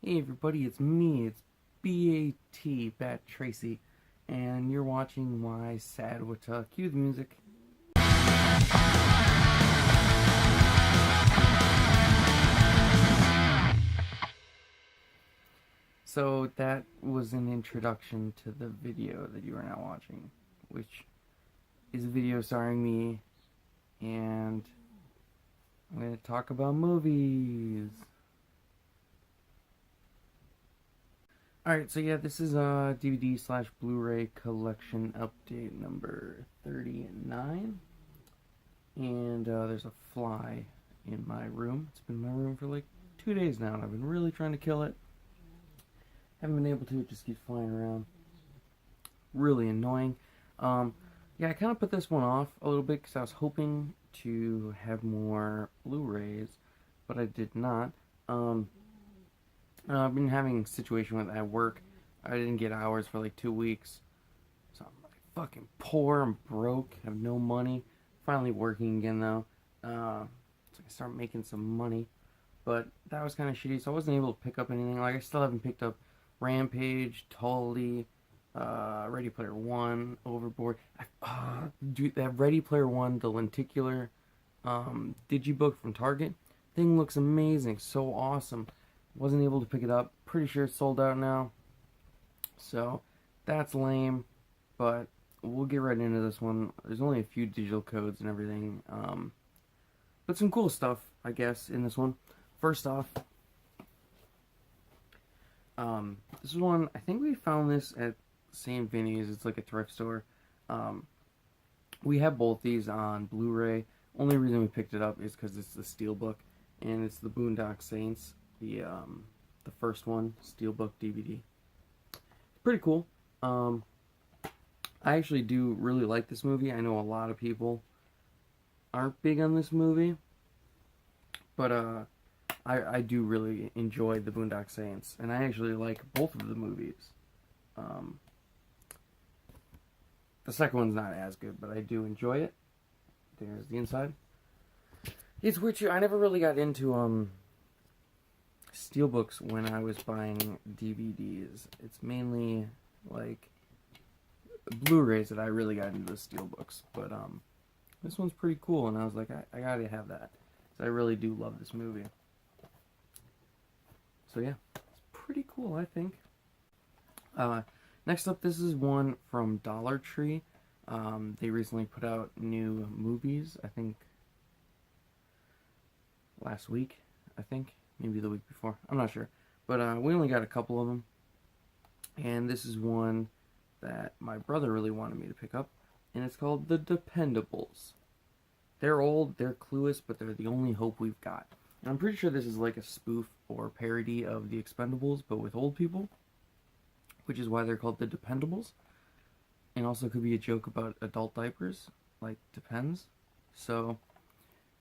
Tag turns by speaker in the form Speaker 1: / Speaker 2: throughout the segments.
Speaker 1: Hey everybody, it's me, it's BAT, Bat Tracy, and you're watching WYSADWTA. Cue the music. So that was an introduction to the video that you are now watching, which is a video starring me, and I'm going to talk about movies. Alright, so yeah, this is a DVD/Blu-ray collection update number 39. And there's a fly in my room. It's been in my room for like 2 days now, and I've been really trying to kill it. Haven't been able to, it just keeps flying around. Really annoying. Yeah, I kind of put this one off a little bit because I was hoping to have more Blu-rays, but I did not. I've been having a situation with at work. I didn't get hours for like 2 weeks. So I'm like fucking poor, I'm broke, have no money. Finally working again though. So I can start making some money. But that was kind of shitty, so I wasn't able to pick up anything. Like, I still haven't picked up Rampage, Tully, Ready Player One, Overboard. Dude, that Ready Player One, the lenticular digibook from Target, thing looks amazing, so awesome. Wasn't able to pick it up. Pretty sure it's sold out now. So that's lame, but we'll get right into this one. There's only a few digital codes and everything, but some cool stuff, I guess, in this one. First off, this is one, I think we found this at St. Vinny's. It's like a thrift store. We have both these on Blu-ray. Only reason we picked it up is because it's the Steelbook, and it's the Boondock Saints, the first one, Steelbook DVD. Pretty cool. I actually do really like this movie. I know a lot of people aren't big on this movie, but I do really enjoy the Boondock Saints, and I actually like both of the movies. The second one's not as good, but I do enjoy it. There's the inside. It's weird too. I never really got into Steelbooks when I was buying DVDs. It's mainly like Blu-rays that I really got into the Steelbooks. But this one's pretty cool, and I was like, I gotta have that. So I really do love this movie. So yeah, it's pretty cool, I think. Next up, this is one from Dollar Tree. They recently put out new movies, I think last week, maybe the week before, I'm not sure. But we only got a couple of them. And this is one that my brother really wanted me to pick up, and it's called The Dependables. They're old, they're clueless, but they're the only hope we've got. And I'm pretty sure this is like a spoof or parody of The Expendables, but with old people, which is why they're called The Dependables. And also could be a joke about adult diapers, like Depends. So,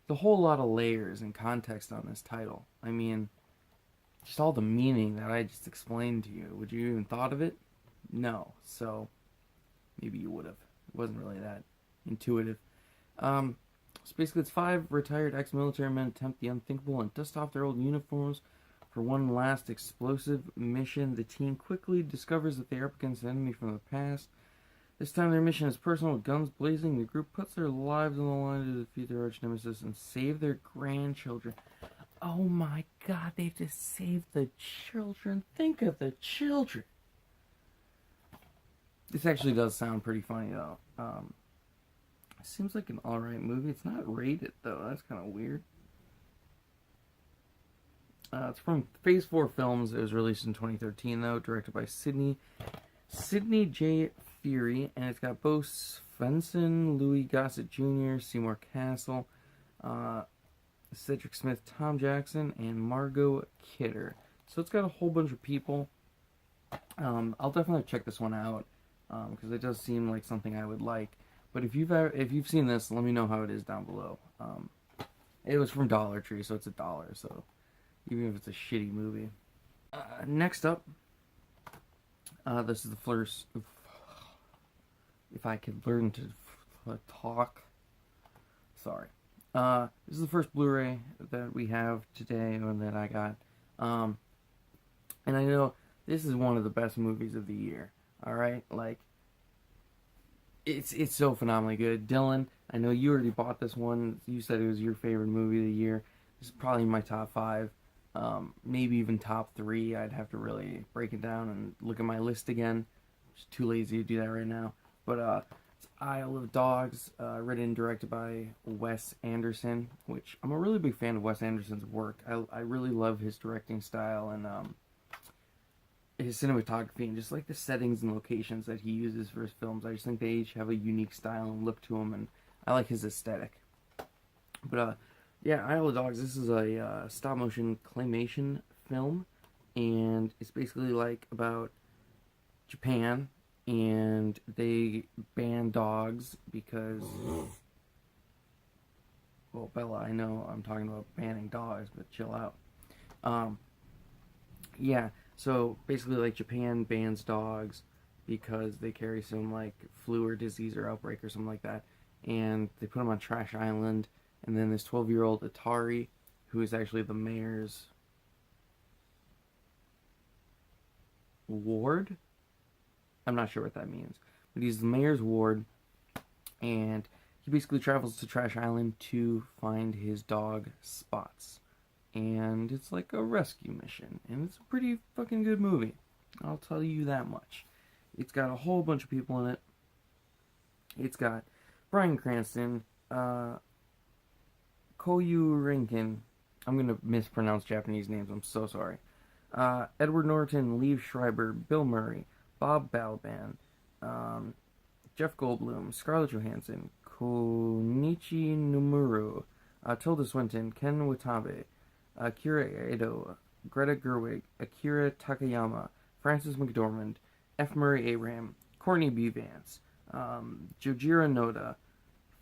Speaker 1: the whole lot of layers and context on this title. I mean, just all the meaning that I just explained to you. Would you even thought of it? No. So, maybe you would have. It wasn't really that intuitive. So basically, it's 5 retired ex-military men attempt the unthinkable and dust off their old uniforms for one last explosive mission. The team quickly discovers that they are up against an enemy from the past. This time their mission is personal, with guns blazing. The group puts their lives on the line to defeat their arch nemesis and save their grandchildren. Oh my god, they have to save the children. Think of the children. This actually does sound pretty funny, though. It seems like an alright movie. It's not rated, though. That's kind of weird. It's from Phase 4 Films. It was released in 2013, though. Directed by Sidney J. Fury. And it's got Bo Svensson, Louis Gossett Jr., Seymour Castle, Cedric Smith, Tom Jackson, and Margot Kidder. So it's got a whole bunch of people. I'll definitely check this one out, because it does seem like something I would like. But if you've seen this, let me know how it is down below. It was from Dollar Tree, so it's $1. So even if it's a shitty movie. Next up, this is the first. If I could learn to talk. Sorry. This is the first Blu-ray that we have today, or that I got. And I know this is one of the best movies of the year. All right, like it's so phenomenally good. Dylan, I know you already bought this one. You said it was your favorite movie of the year. This is probably my top five, maybe even top three. I'd have to really break it down and look at my list again. I'm just too lazy to do that right now. But it's Isle of Dogs, written and directed by Wes Anderson, which I'm a really big fan of Wes Anderson's work. I really love his directing style and his cinematography and just like the settings and locations that he uses for his films. I just think they each have a unique style and look to them, and I like his aesthetic. But yeah, Isle of Dogs. This is a stop motion claymation film, and it's basically like about Japan, and they ban dogs because, well, Bella, I know I'm talking about banning dogs, but chill out. Yeah, so basically, like, Japan bans dogs because they carry some, like, flu or disease or outbreak or something like that, and they put them on Trash Island, and then this 12-year-old Atari, who is actually the mayor's ward? I'm not sure what that means, but he's the mayor's ward, and he basically travels to Trash Island to find his dog, Spots. And it's like a rescue mission, and it's a pretty fucking good movie. I'll tell you that much. It's got a whole bunch of people in it. It's got Bryan Cranston, Koyu Rinkin. I'm gonna mispronounce Japanese names. I'm so sorry. Edward Norton, Liev Schreiber, Bill Murray, Bob Balaban, Jeff Goldblum, Scarlett Johansson, Konichi Nomura, Tilda Swinton, Ken Watanabe, Akira Edo, Greta Gerwig, Akira Takayama, Frances McDormand, F. Murray Abraham, Courtney B. Vance, Jojiro Noda,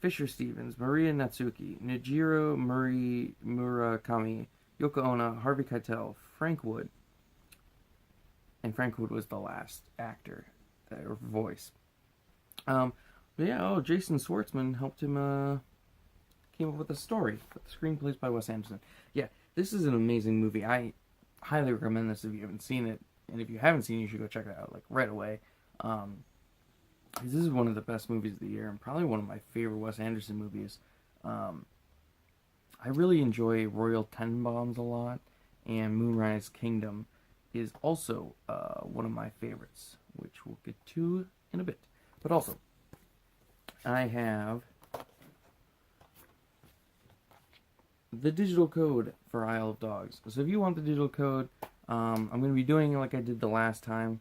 Speaker 1: Fisher Stevens, Maria Natsuki, Nijiro Murakami, Yoko Ono, Harvey Keitel, Frank Wood. And Frank Wood was the last actor, or voice. Jason Schwartzman helped him, came up with a story. But the screenplay's by Wes Anderson. Yeah, this is an amazing movie. I highly recommend this if you haven't seen it. And if you haven't seen it, you should go check it out, like, right away. This is one of the best movies of the year, and probably one of my favorite Wes Anderson movies. I really enjoy Royal Tenenbaums a lot, and Moonrise Kingdom is also one of my favorites, which we'll get to in a bit. But also, I have the digital code for Isle of Dogs. So if you want the digital code, I'm going to be doing it like I did the last time.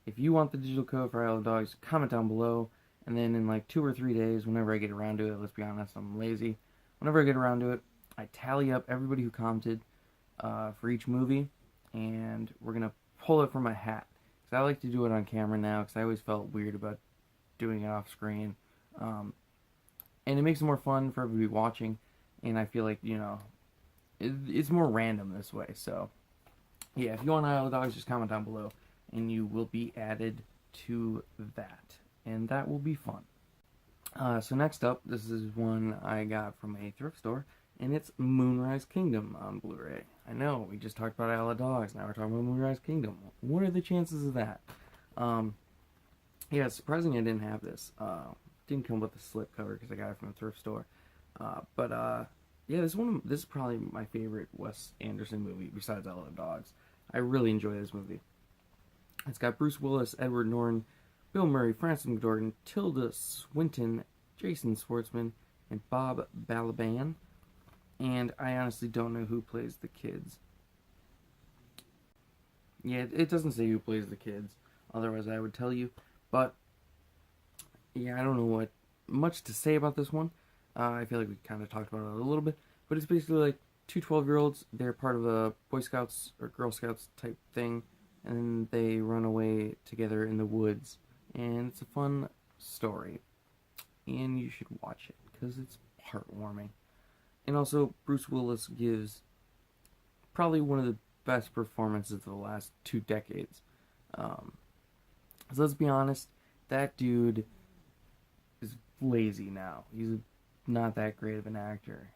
Speaker 1: If you want the digital code for Isle of Dogs, comment down below, and then in like 2 or 3 days, whenever I get around to it, let's be honest, I'm lazy. Whenever I get around to it, I tally up everybody who commented for each movie, and we're going to pull it from a hat. Because I like to do it on camera now, because I always felt weird about doing it off screen. And it makes it more fun for everybody watching, and I feel like, it's more random this way. So, yeah, if you want Isle of Dogs, just comment down below, and you will be added to that. And that will be fun. So next up, this is one I got from a thrift store, and it's Moonrise Kingdom on Blu-ray. I know, we just talked about Isle of Dogs, now we're talking about Moonrise Kingdom. What are the chances of that? Yeah, it's surprising I didn't have this. Didn't come with a slip cover because I got it from a thrift store. Yeah, this is probably my favorite Wes Anderson movie besides Isle of Dogs. I really enjoy this movie. It's got Bruce Willis, Edward Norton, Bill Murray, Frances McDormand, Tilda Swinton, Jason Schwartzman, and Bob Balaban. And I honestly don't know who plays the kids. Yeah, it doesn't say who plays the kids. Otherwise, I would tell you. But, yeah, I don't know what much to say about this one. I feel like we kind of talked about it a little bit. But it's basically like two 12-year-olds. They're part of a Boy Scouts or Girl Scouts type thing. And they run away together in the woods. And it's a fun story. And you should watch it because it's heartwarming. And also, Bruce Willis gives probably one of the best performances of the last 2 decades. So let's be honest, that dude is lazy now. He's not that great of an actor.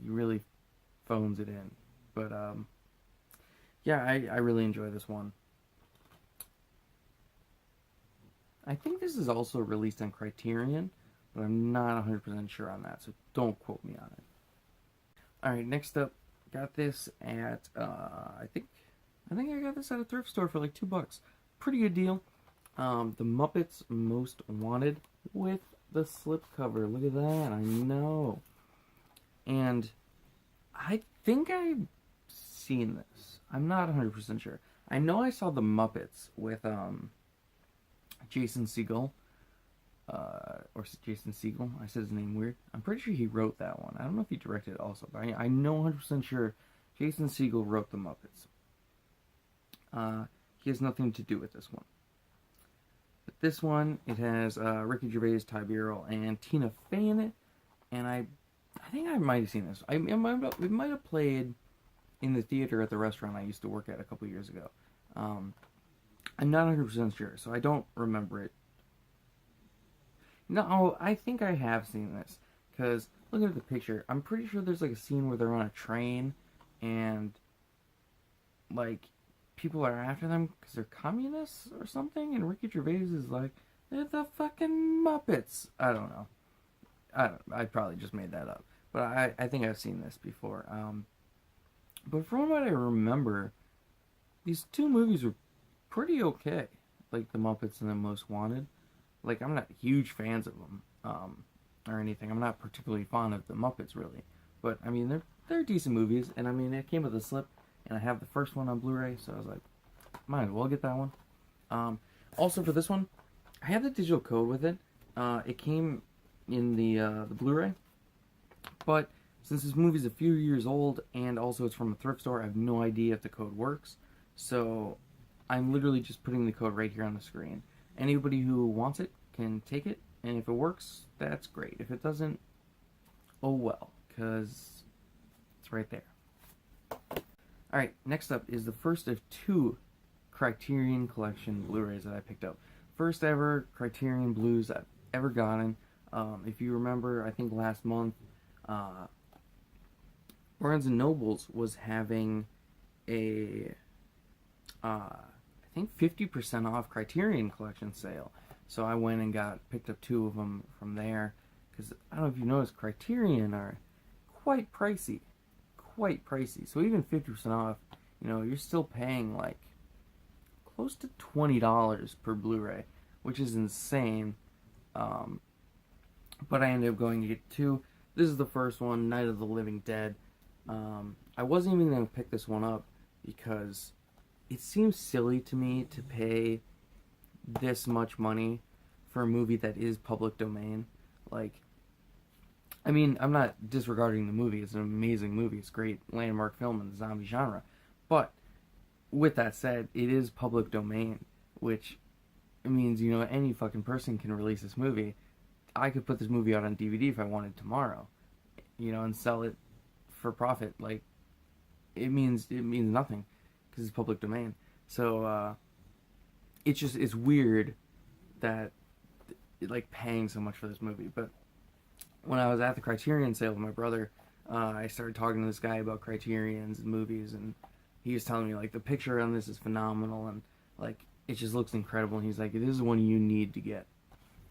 Speaker 1: He really phones it in. But yeah, I really enjoy this one. I think this is also released on Criterion, but I'm not 100% sure on that, so don't quote me on it. Alright, next up, got this at, I think I got this at a thrift store for like $2. Pretty good deal. The Muppets Most Wanted with the slipcover. Look at that, I know. And I think I've seen this. I'm not 100% sure. I know I saw the Muppets with, Jason Segel, or Jason Segel. I said his name weird. I'm pretty sure he wrote that one. I don't know if he directed it also, but I know 100% sure Jason Segel wrote the Muppets. He has nothing to do with this one. But this one, it has Ricky Gervais, Ty Burrell, and Tina Fey in it. And I think I might have seen this. It might have played in the theater at the restaurant I used to work at a couple years ago. I'm not 100% sure, so I don't remember it. No, I think I have seen this, because looking at the picture, I'm pretty sure there's like a scene where they're on a train, and like people are after them because they're communists or something, and Ricky Gervais is like, they're the fucking Muppets. I don't know. I probably just made that up, but I think I've seen this before. But from what I remember, these two movies were pretty okay, like the Muppets and the Most Wanted. Like, I'm not huge fans of them, or anything. I'm not particularly fond of the Muppets, really. But I mean, they're decent movies, and I mean, it came with a slip, and I have the first one on Blu-ray, so I was like, might as well get that one. Also for this one, I have the digital code with it. It came in the Blu-ray, but since this movie's a few years old, and also it's from a thrift store, I have no idea if the code works. So I'm literally just putting the code right here on the screen. Anybody who wants it can take it, and if it works, that's great. If it doesn't, oh well, because it's right there. Alright, next up is the first of two Criterion Collection Blu-rays that I picked up. First ever Criterion Blues I've ever gotten. If you remember, I think last month, Barnes & Nobles was having a, I think 50% off Criterion Collection sale. So I went and picked up two of them from there. Because, I don't know if you noticed, Criterion are quite pricey. Quite pricey. So even 50% off, you're still paying like close to $20 per Blu-ray, which is insane. But I ended up going to get two. This is the first one, Night of the Living Dead. I wasn't even going to pick this one up because it seems silly to me to pay this much money for a movie that is public domain. Like, I mean, I'm not disregarding the movie. It's an amazing movie. It's a great landmark film in the zombie genre. But with that said, it is public domain, which means, any fucking person can release this movie. I could put this movie out on DVD if I wanted tomorrow, and sell it for profit. Like, it means nothing because it's public domain. So it's weird that like paying so much for this movie. But when I was at the Criterion sale with my brother, I started talking to this guy about Criterion's and movies, and he was telling me like the picture on this is phenomenal, and like it just looks incredible. And he's like, this is one you need to get.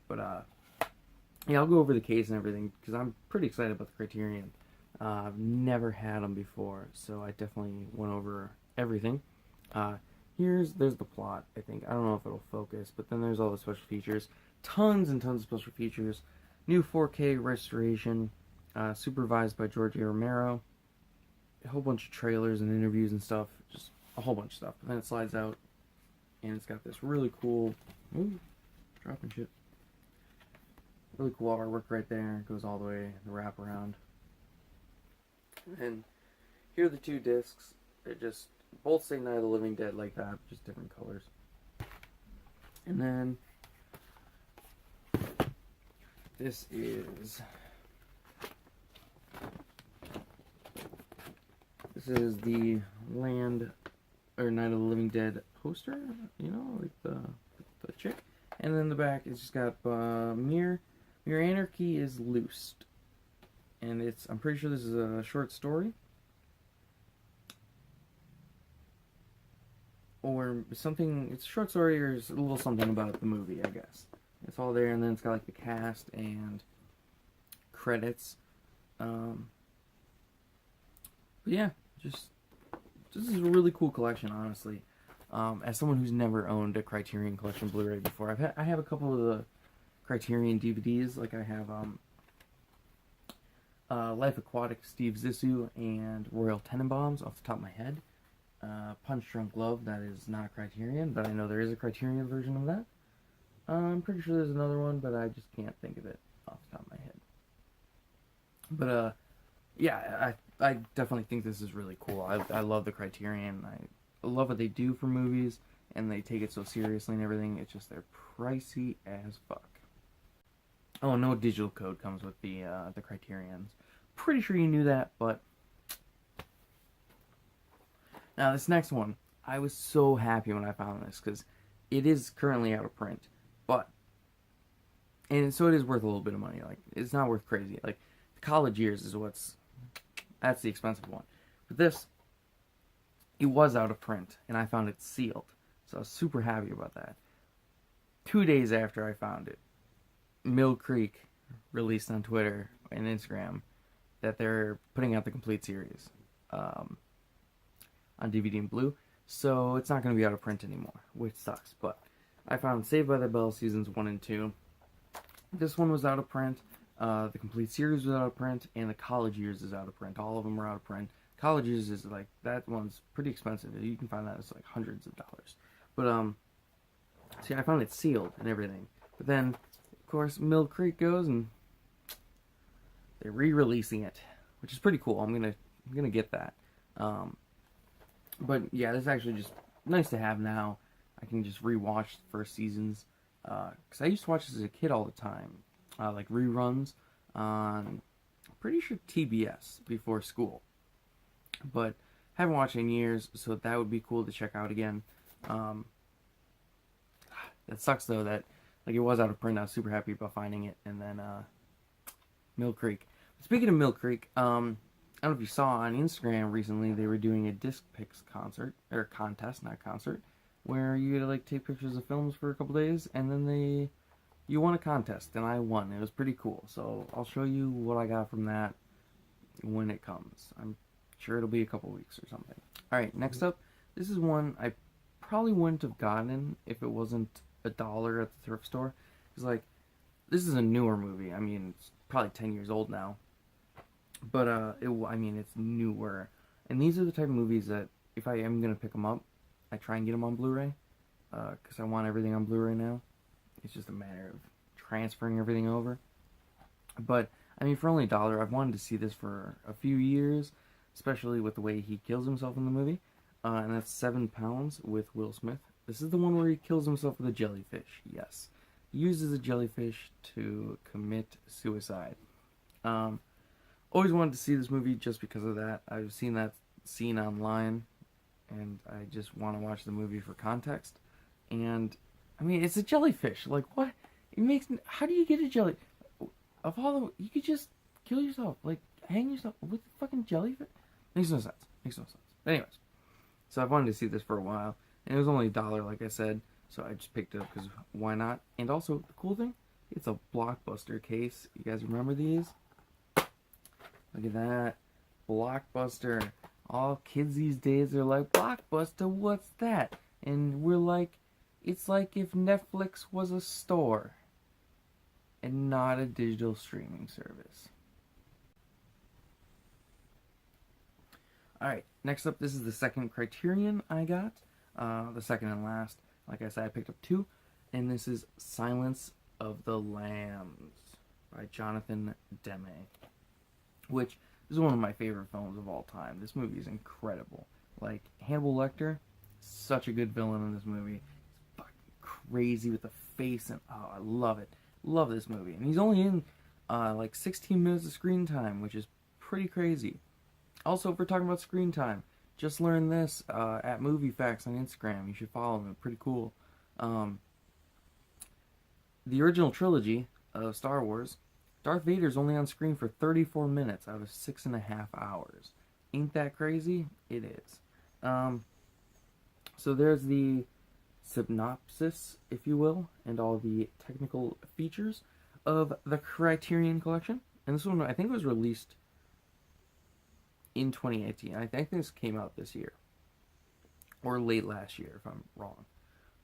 Speaker 1: But yeah, I'll go over the case and everything because I'm pretty excited about the Criterion. I've never had them before, so I definitely went over everything. There's the plot, I think. I don't know if it'll focus, but then there's all the special features. Tons and tons of special features. New 4K restoration, supervised by George A. Romero. A whole bunch of trailers and interviews and stuff. Just a whole bunch of stuff. And then it slides out, and it's got this really cool... Ooh, dropping shit. Really cool artwork right there. It goes all the way, the wraparound. And here are the two discs. They're just both say Night of the Living Dead like that, just different colors. And then this is the Night of the Living Dead poster, like the chick. And then the back is just got Mere Anarchy is Loosed. And I'm pretty sure this is a short story. or something. It's a short story or it's a little something about the movie, I guess. It's all there, and then it's got like the cast and credits. But yeah, just this is a really cool collection, honestly. As someone who's never owned a Criterion Collection Blu-ray before, I have a couple of the Criterion DVDs. Like I have Life Aquatic Steve Zissou and Royal Tenenbaums off the top of my head. Punch Drunk Love, that is not Criterion, but I know there is a Criterion version of that. I'm pretty sure there's another one, but I just can't think of it off the top of my head. But yeah, I definitely think this is really cool. I love the Criterion. I love what they do for movies, and they take it so seriously and everything. It's just they're pricey as fuck. Oh, no digital code comes with the Criterions. Pretty sure you knew that, but now this next one, I was so happy when I found this because it is currently out of print, and so it is worth a little bit of money. Like, it's not worth crazy. Like, the College Years is that's the expensive one. But this, it was out of print, and I found it sealed, so I was super happy about that. 2 days after I found it, Mill Creek released on Twitter and Instagram that they're putting out the complete series on DVD and Blu, so it's not going to be out of print anymore, which sucks. But I found Saved by the Bell seasons 1 and 2. This one was out of print. The complete series was out of print, and the College Years is out of print. All of them are out of print. College Years is like, that one's pretty expensive. You can find that as like hundreds of dollars. But see, I found it sealed and everything. But then, of course, Mill Creek goes and they're re-releasing it, which is pretty cool. I'm gonna get that. But yeah, this is actually just nice to have now. I can just rewatch the first seasons because I used to watch this as a kid all the time, like reruns on, I'm pretty sure TBS before school, but haven't watched it in years, so that would be cool to check out again. That sucks though that like it was out of print. I was super happy about finding it, and then Mill Creek. Speaking of Mill Creek, I don't know if you saw on Instagram recently, they were doing a disc picks contest, not concert, where you had to like take pictures of films for a couple days, and then you won a contest, and I won. It was pretty cool. So I'll show you what I got from that when it comes. I'm sure it'll be a couple weeks or something. All right, next up, this is one I probably wouldn't have gotten if it wasn't $1 at the thrift store. Because like, this is a newer movie. I mean, it's probably 10 years old now. But it's newer, and these are the type of movies that if I am gonna pick them up, I try and get them on Blu-ray, because I want everything on Blu-ray now. It's just a matter of transferring everything over. But I mean, for only $1, I've wanted to see this for a few years, especially with the way he kills himself in the movie, and that's 7 Pounds with Will Smith. This is the one where he kills himself with a jellyfish. Yes, he uses a jellyfish to commit suicide. Always wanted to see this movie just because of that. I've seen that scene online, and I just want to watch the movie for context. And I mean, it's a jellyfish. Like, what? How do you get a jelly? Of all the, you could just kill yourself, like hang yourself with a fucking jellyfish. Makes no sense. Makes no sense. But anyways, so I've wanted to see this for a while, and it was only $1, like I said. So I just picked it up because why not? And also, the cool thing, it's a Blockbuster case. You guys remember these? Look at that. Blockbuster. All kids these days are like, Blockbuster, what's that? And we're like, it's like if Netflix was a store and not a digital streaming service. Alright, next up, this is the second Criterion I got. The second and last. Like I said, I picked up 2. And this is Silence of the Lambs by Jonathan Demme, which is one of my favorite films of all time. This movie is incredible. Like, Hannibal Lecter, such a good villain in this movie. He's fucking crazy with the face, and oh, I love it. Love this movie. And he's only in like 16 minutes of screen time, which is pretty crazy. Also, if we're talking about screen time, just learned this at Movie Facts on Instagram. You should follow him. Pretty cool. The original trilogy of Star Wars, Darth Vader's only on screen for 34 minutes out of 6.5 hours. Ain't that crazy? It is. So there's the synopsis, if you will, and all the technical features of the Criterion Collection. And this one, I think, was released in 2018. I think this came out this year, or late last year, if I'm wrong.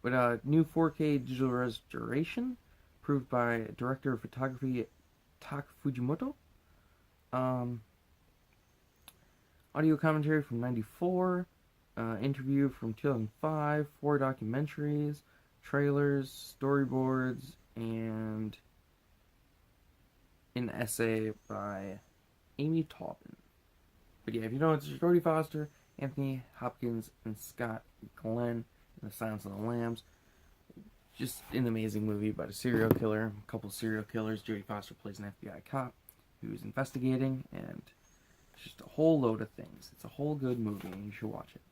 Speaker 1: But new 4K digital restoration, approved by director of photography Tak Fujimoto. Audio commentary from '94. Interview from 2005, 4 documentaries, trailers, storyboards, and an essay by Amy Taubin. But yeah, if you know, it's Jodie Foster, Anthony Hopkins, and Scott Glenn in The Silence of the Lambs. Just an amazing movie about a serial killer, a couple serial killers. Jodie Foster plays an FBI cop who's investigating, and it's just a whole load of things. It's a whole good movie, and you should watch it.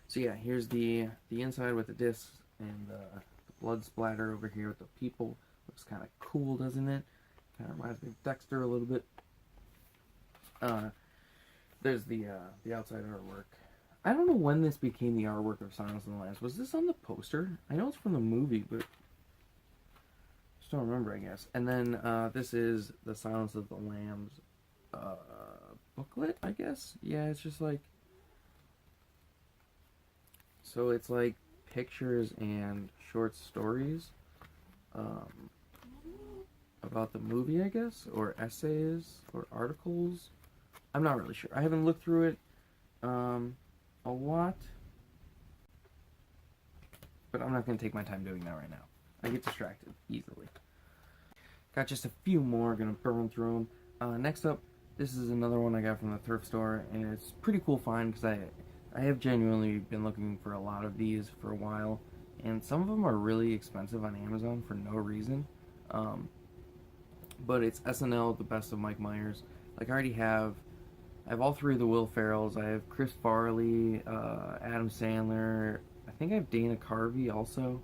Speaker 1: So yeah, here's the inside with the discs and the blood splatter over here with the people. Looks kind of cool, doesn't it? Kind of reminds me of Dexter a little bit. There's the outside artwork. I don't know when this became the artwork of Silence of the Lambs. Was this on the poster? I know it's from the movie, but just don't remember, I guess. And then this is the Silence of the Lambs booklet, I guess. Yeah, it's just like, so it's like pictures and short stories about the movie, I guess, or essays or articles. I'm not really sure. I haven't looked through it a lot, but I'm not going to take my time doing that right now. I get distracted easily. Got just a few more, going to burn through them. Next up, this is another one I got from the thrift store, and it's a pretty cool find because I have genuinely been looking for a lot of these for a while, and some of them are really expensive on Amazon for no reason. But it's SNL, The Best of Mike Myers. Like, I have all 3 of the Will Ferrells. I have Chris Farley, Adam Sandler. I think I have Dana Carvey also.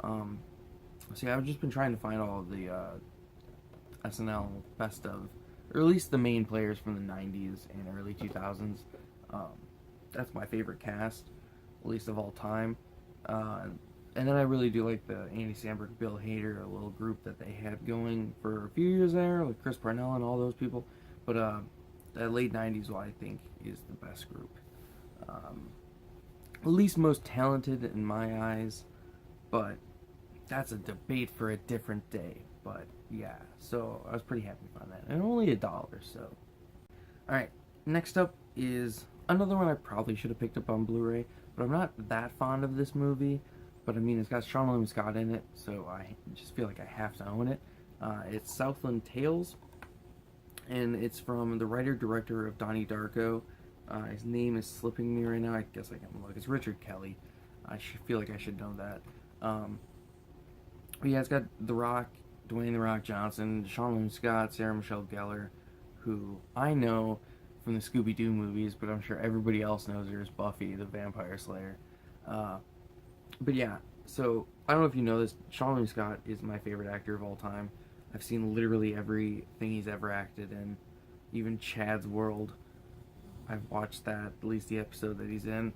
Speaker 1: So yeah, I've just been trying to find all of the SNL best of, or at least the main players from the 90s and early 2000s. That's my favorite cast, at least of all time. And then I really do like the Andy Samberg, Bill Hader, a little group that they had going for a few years there, like Chris Parnell and all those people. But the late 90s, I think, is the best group. At least most talented in my eyes, but that's a debate for a different day. But yeah, so I was pretty happy to find that. And only $1, so. Alright, next up is another one I probably should have picked up on Blu-ray, but I'm not that fond of this movie. But I mean, it's got Sean Scott in it, so I just feel like I have to own it. It's Southland Tales, and it's from the writer-director of Donnie Darko. His name is slipping me right now. I guess I can look. It's Richard Kelly. I feel like I should know that. But yeah, it's got The Rock, Dwayne "The Rock" Johnson, Sean Scott, Sarah Michelle Gellar, who I know from the Scooby-Doo movies, but I'm sure everybody else knows her as Buffy the Vampire Slayer. But yeah, so I don't know if you know this, Sean Scott is my favorite actor of all time. I've seen literally everything he's ever acted in, even Chad's World. I've watched that, at least the episode that he's in.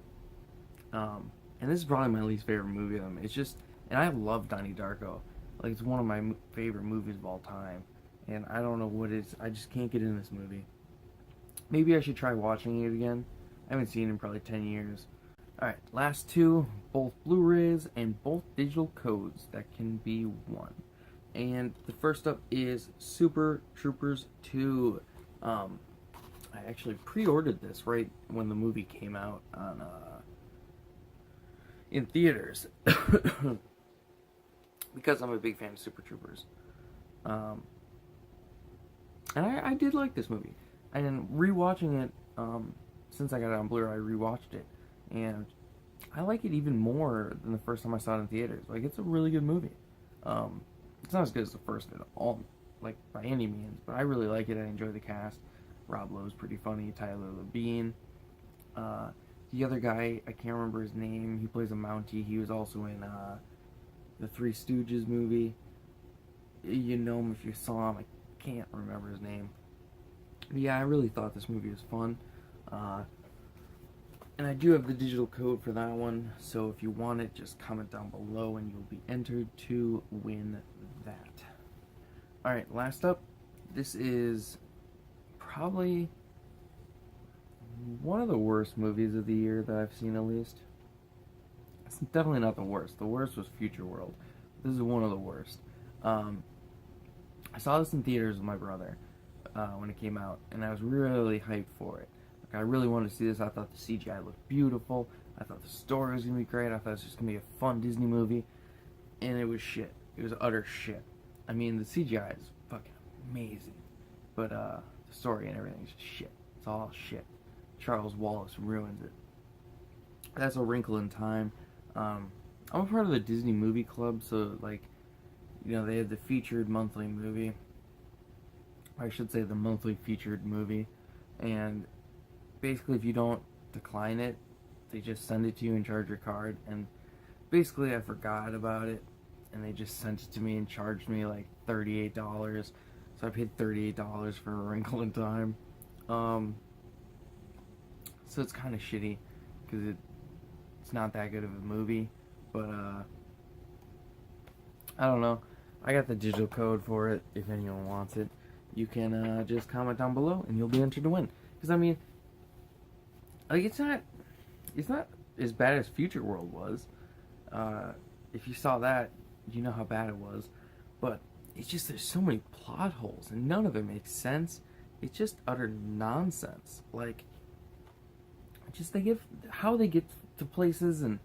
Speaker 1: And this is probably my least favorite movie of him. It's just, and I love Donnie Darko. Like, it's one of my favorite movies of all time. And I don't know what it is, I just can't get in this movie. Maybe I should try watching it again. I haven't seen it in probably 10 years. Alright, last 2, both Blu-rays and both digital codes that can be won. And the first up is Super Troopers 2. I actually pre-ordered this right when the movie came out on in theaters. Because I'm a big fan of Super Troopers. And I did like this movie. And rewatching it, since I got it on Blu-ray, I rewatched it. And I like it even more than the first time I saw it in theaters. Like, it's a really good movie. It's not as good as the first at all, like, by any means, but I really like it. I enjoy the cast. Rob Lowe's pretty funny. Tyler Labine. The other guy, I can't remember his name. He plays a Mountie. He was also in the Three Stooges movie. You know him if you saw him. I can't remember his name. But yeah, I really thought this movie was fun. And I do have the digital code for that one, so if you want it, just comment down below and you'll be entered to win that. Alright, last up, this is probably one of the worst movies of the year that I've seen, at least. It's definitely not the worst. The worst was Future World. This is one of the worst. I saw this in theaters with my brother when it came out, and I was really hyped for it. Like, I really wanted to see this. I thought the CGI looked beautiful. I thought the story was going to be great. I thought it was just going to be a fun Disney movie. And it was shit. It was utter shit. I mean, the CGI is fucking amazing. But the story and everything is just shit. It's all shit. Charles Wallace ruins it. That's A Wrinkle in Time. I'm a part of the Disney Movie Club, so, like, you know, they have the featured monthly movie. I should say the monthly featured movie. And basically, if you don't decline it, they just send it to you and charge your card. And basically, I forgot about it, and they just sent it to me and charged me like $38. So I paid $38 for A Wrinkle in Time. So it's kind of shitty because it's not that good of a movie. But I don't know. I got the digital code for it. If anyone wants it, you can just comment down below, and you'll be entered to win. Because I mean, like, it's not as bad as Future World was. If you saw that, you know how bad it was. But it's just, there's so many plot holes, and none of it makes sense. It's just utter nonsense. Like, just how they get to places, and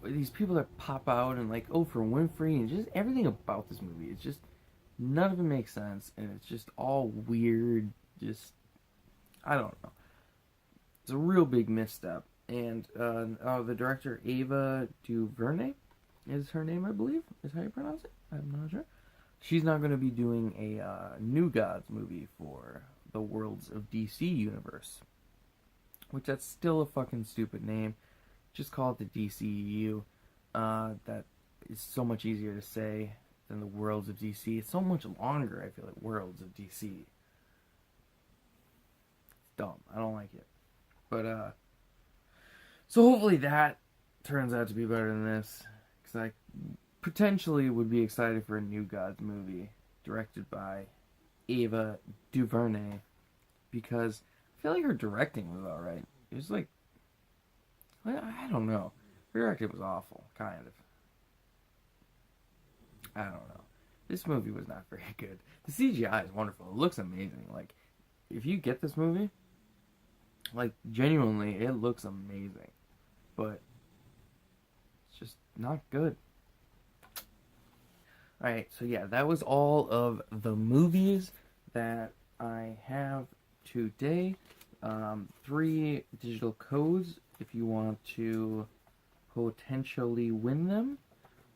Speaker 1: these people that pop out, and like Oprah Winfrey, and just everything about this movie. It's just, none of it makes sense, and it's just all weird. Just, I don't know. It's a real big misstep. And the director, Ava DuVernay, is her name, I believe, is how you pronounce it. I'm not sure. She's not going to be doing a New Gods movie for the Worlds of DC universe, which that's still a fucking stupid name. Just call it the DCEU. That is so much easier to say than the Worlds of DC. It's so much longer, I feel like, Worlds of DC. It's dumb. I don't like it. But, so hopefully that turns out to be better than this. Because I potentially would be excited for a New Gods movie directed by Ava DuVernay. Because I feel like her directing was alright. It was like, I don't know. Her directing was awful, kind of. I don't know. This movie was not very good. The CGI is wonderful. It looks amazing. Like, if you get this movie, like, genuinely, it looks amazing. But it's just not good. Alright, so yeah, that was all of the movies that I have today. 3 digital codes if you want to potentially win them.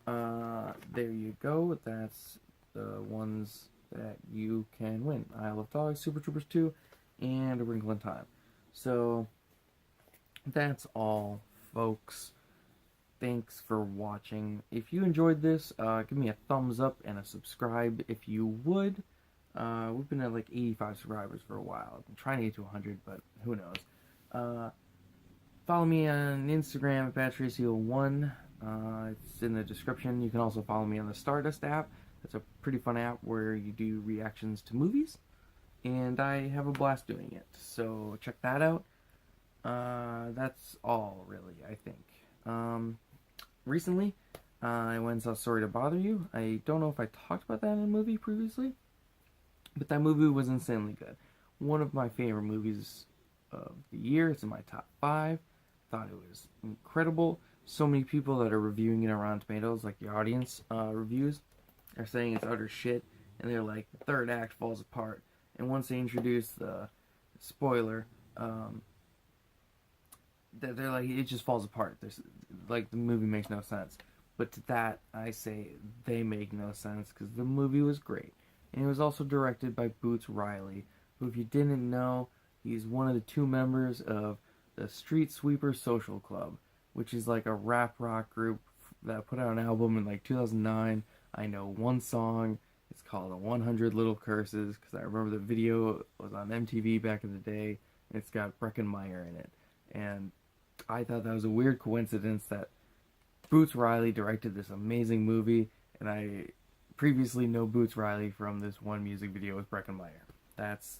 Speaker 1: There you go. That's the ones that you can win. Isle of Dogs, Super Troopers 2, and A Wrinkle in Time. So that's all, folks. Thanks for watching. If you enjoyed this, give me a thumbs up and a subscribe if you would. We've been at like 85 subscribers for a while. I'm trying to get to 100, but who knows. Follow me on Instagram at BadTracy01. It's in the description. You can also follow me on the StarDust app. It's a pretty fun app where you do reactions to movies. And I have a blast doing it. So check that out. That's all, really, I think. Recently, I went and saw Sorry to Bother You. I don't know if I talked about that in a movie previously. But that movie was insanely good. One of my favorite movies of the year. It's in my top 5. Thought it was incredible. So many people that are reviewing it on Rotten Tomatoes, like the audience reviews, are saying it's utter shit. And they're like, the third act falls apart. And once they introduce the spoiler, they're like, it just falls apart. There's, like, the movie makes no sense. But to that, I say they make no sense, because the movie was great. And it was also directed by Boots Riley, who, if you didn't know, he's one of the 2 members of the Street Sweeper Social Club, which is like a rap rock group that put out an album in like 2009. I know one song. It's called 100 Little Curses, because I remember the video was on MTV back in the day, and it's got Breckin Meyer in it. And I thought that was a weird coincidence that Boots Riley directed this amazing movie, and I previously know Boots Riley from this one music video with Breckenmeyer. That's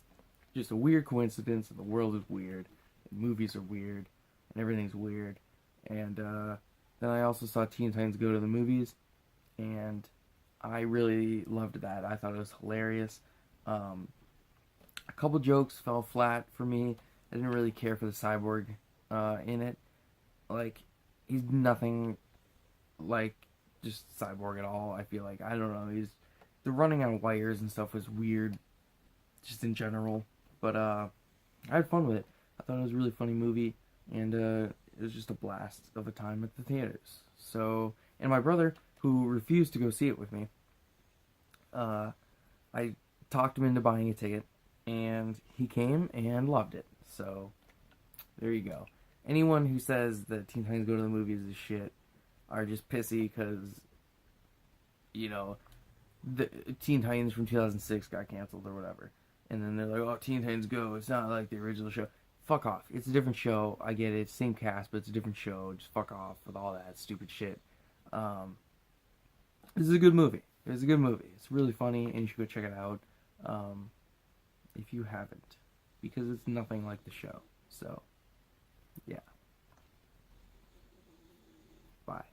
Speaker 1: just a weird coincidence, and the world is weird, and movies are weird, and everything's weird. And then I also saw Teen Titans Go to the Movies, and I really loved that. I thought it was hilarious. A couple jokes fell flat for me. I didn't really care for the cyborg in it. Like, he's nothing like just cyborg at all. I feel like, I don't know, the running on wires and stuff was weird, just in general. But I had fun with it. I thought it was a really funny movie, and it was just a blast of a time at the theaters. So, and my brother, who refused to go see it with me, I talked him into buying a ticket, and he came and loved it. So, there you go. Anyone who says that Teen Titans Go to the Movies is shit are just pissy because, you know, the Teen Titans from 2006 got canceled or whatever. And then they're like, oh, Teen Titans Go, it's not like the original show. Fuck off. It's a different show. I get it. Same cast, but it's a different show. Just fuck off with all that stupid shit. This is a good movie. It's a good movie. It's really funny, and you should go check it out if you haven't, because it's nothing like the show. So, yeah. Bye.